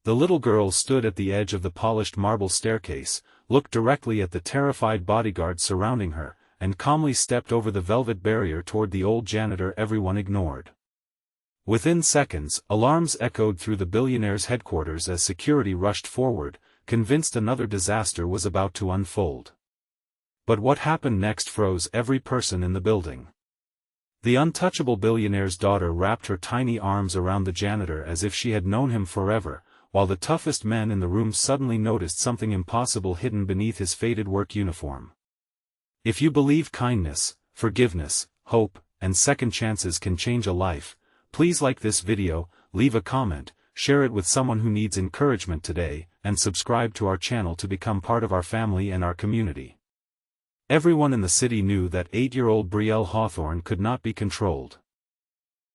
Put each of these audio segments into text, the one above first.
The little girl stood at the edge of the polished marble staircase, looked directly at the terrified bodyguards surrounding her, and calmly stepped over the velvet barrier toward the old janitor everyone ignored. Within seconds, alarms echoed through the Billionaire's headquarters as security rushed forward, convinced another disaster was about to unfold. But what happened next froze every person in the building. The untouchable billionaire's daughter wrapped her tiny arms around the janitor as if she had known him forever, while the toughest men in the room suddenly noticed something impossible hidden beneath his faded work uniform. If you believe kindness, forgiveness, hope, and second chances can change a life, please like this video, leave a comment, share it with someone who needs encouragement today, and subscribe to our channel to become part of our family and our community. Everyone in the city knew that 8-year-old Brielle Hawthorne could not be controlled.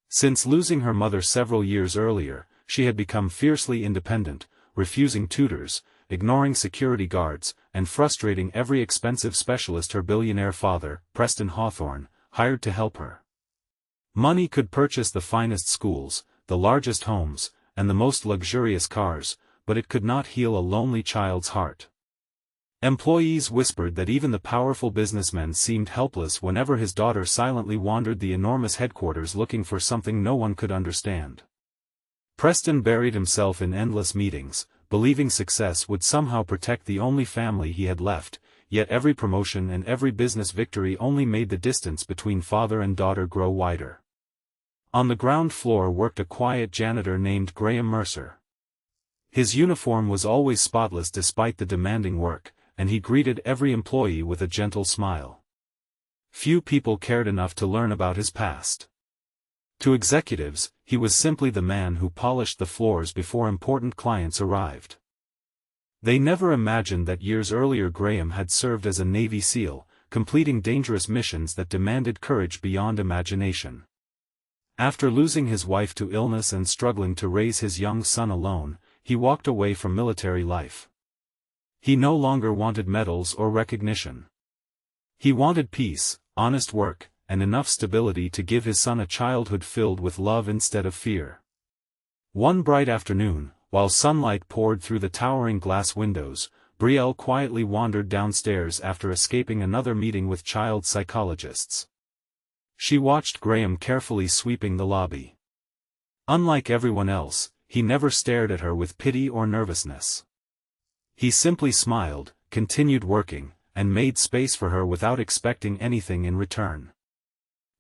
Since losing her mother several years earlier, she had become fiercely independent, refusing tutors, ignoring security guards, and frustrating every expensive specialist her billionaire father, Preston Hawthorne, hired to help her. Money could purchase the finest schools, the largest homes, and the most luxurious cars, but it could not heal a lonely child's heart. Employees whispered that even the powerful businessmen seemed helpless whenever his daughter silently wandered the enormous headquarters looking for something no one could understand. Preston buried himself in endless meetings, believing success would somehow protect the only family he had left, yet every promotion and every business victory only made the distance between father and daughter grow wider. On the ground floor worked a quiet janitor named Graham Mercer. His uniform was always spotless despite the demanding work, and he greeted every employee with a gentle smile. Few people cared enough to learn about his past. To executives, he was simply the man who polished the floors before important clients arrived. They never imagined that years earlier Graham had served as a Navy SEAL, completing dangerous missions that demanded courage beyond imagination. After losing his wife to illness and struggling to raise his young son alone, he walked away from military life. He no longer wanted medals or recognition. He wanted peace, honest work, and enough stability to give his son a childhood filled with love instead of fear. One bright afternoon, while sunlight poured through the towering glass windows, Brielle quietly wandered downstairs after escaping another meeting with child psychologists. She watched Graham carefully sweeping the lobby. Unlike everyone else, he never stared at her with pity or nervousness. He simply smiled, continued working, and made space for her without expecting anything in return.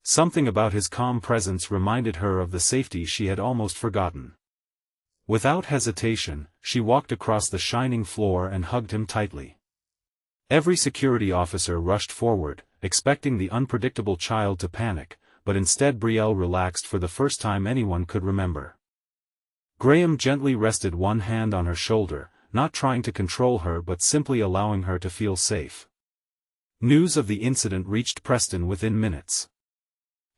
Something about his calm presence reminded her of the safety she had almost forgotten. Without hesitation, she walked across the shining floor and hugged him tightly. Every security officer rushed forward, expecting the unpredictable child to panic, but instead Brielle relaxed for the first time anyone could remember. Graham gently rested one hand on her shoulder, not trying to control her but simply allowing her to feel safe. News of the incident reached Preston within minutes.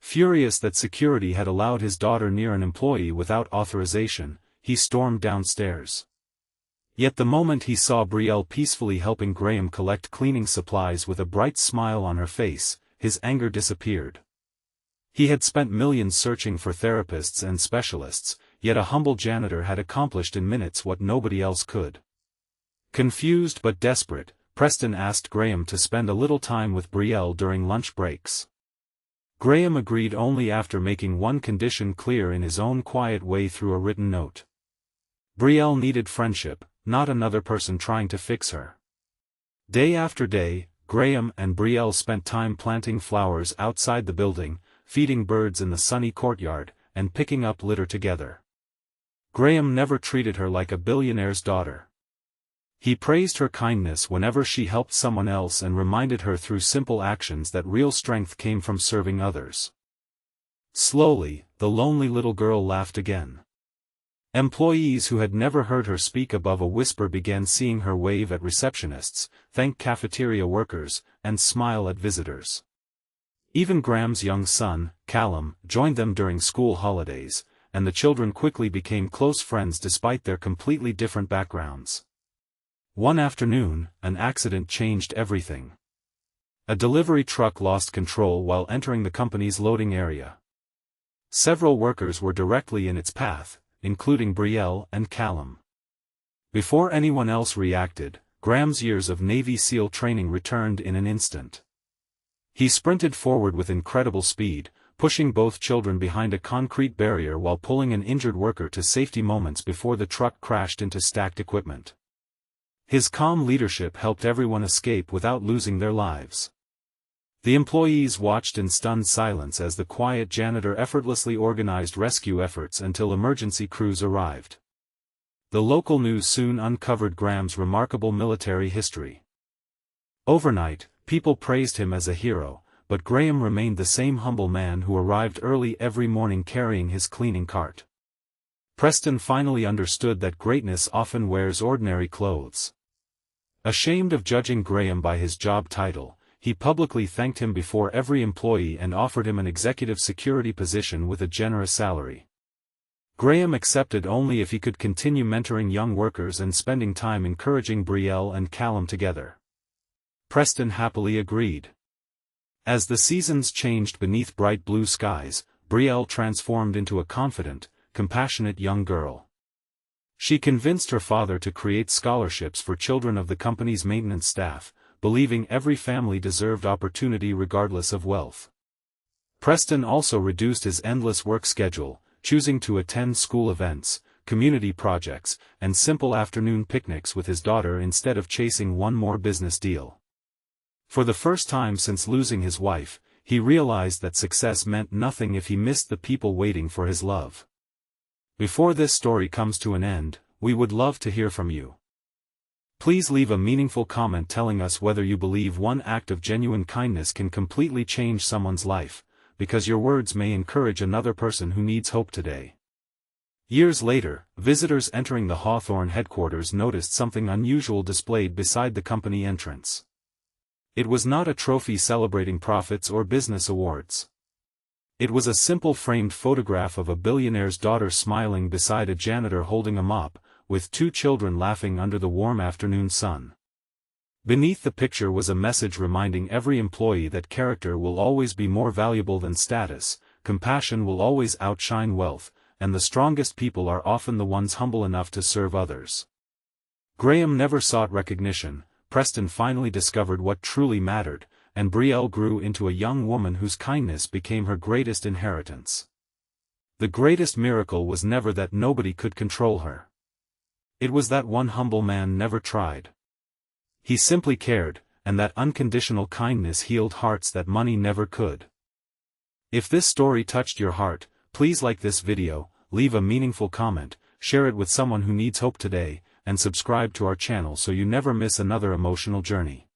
Furious that security had allowed his daughter near an employee without authorization, he stormed downstairs. Yet the moment he saw Brielle peacefully helping Graham collect cleaning supplies with a bright smile on her face, his anger disappeared. He had spent millions searching for therapists and specialists, yet a humble janitor had accomplished in minutes what nobody else could. Confused but desperate, Preston asked Graham to spend a little time with Brielle during lunch breaks. Graham agreed only after making one condition clear in his own quiet way through a written note. Brielle needed friendship, not another person trying to fix her. Day after day, Graham and Brielle spent time planting flowers outside the building, feeding birds in the sunny courtyard, and picking up litter together. Graham never treated her like a billionaire's daughter. He praised her kindness whenever she helped someone else and reminded her through simple actions that real strength came from serving others. Slowly, the lonely little girl laughed again. Employees who had never heard her speak above a whisper began seeing her wave at receptionists, thank cafeteria workers, and smile at visitors. Even Graham's young son, Callum, joined them during school holidays, and the children quickly became close friends despite their completely different backgrounds. One afternoon, an accident changed everything. A delivery truck lost control while entering the company's loading area. Several workers were directly in its path, including Brielle and Callum. Before anyone else reacted, Graham's years of Navy SEAL training returned in an instant. He sprinted forward with incredible speed, pushing both children behind a concrete barrier while pulling an injured worker to safety moments before the truck crashed into stacked equipment. His calm leadership helped everyone escape without losing their lives. The employees watched in stunned silence as the quiet janitor effortlessly organized rescue efforts until emergency crews arrived. The local news soon uncovered Graham's remarkable military history. Overnight, people praised him as a hero, but Graham remained the same humble man who arrived early every morning carrying his cleaning cart. Preston finally understood that greatness often wears ordinary clothes. Ashamed of judging Graham by his job title, he publicly thanked him before every employee and offered him an executive security position with a generous salary. Graham accepted only if he could continue mentoring young workers and spending time encouraging Brielle and Callum together. Preston happily agreed. As the seasons changed beneath bright blue skies, Brielle transformed into a confident, compassionate young girl. She convinced her father to create scholarships for children of the company's maintenance staff, believing every family deserved opportunity regardless of wealth. Preston also reduced his endless work schedule, choosing to attend school events, community projects, and simple afternoon picnics with his daughter instead of chasing one more business deal. For the first time since losing his wife, he realized that success meant nothing if he missed the people waiting for his love. Before this story comes to an end, we would love to hear from you. Please leave a meaningful comment telling us whether you believe one act of genuine kindness can completely change someone's life, because your words may encourage another person who needs hope today. Years later, visitors entering the Hawthorne headquarters noticed something unusual displayed beside the company entrance. It was not a trophy celebrating profits or business awards. It was a simple framed photograph of a billionaire's daughter smiling beside a janitor holding a mop, with two children laughing under the warm afternoon sun. Beneath the picture was a message reminding every employee that character will always be more valuable than status, compassion will always outshine wealth, and the strongest people are often the ones humble enough to serve others. Graham never sought recognition. Preston finally discovered what truly mattered, and Brielle grew into a young woman whose kindness became her greatest inheritance. The greatest miracle was never that nobody could control her. It was that one humble man never tried. He simply cared, and that unconditional kindness healed hearts that money never could. If this story touched your heart, please like this video, leave a meaningful comment, share it with someone who needs hope today, and subscribe to our channel so you never miss another emotional journey.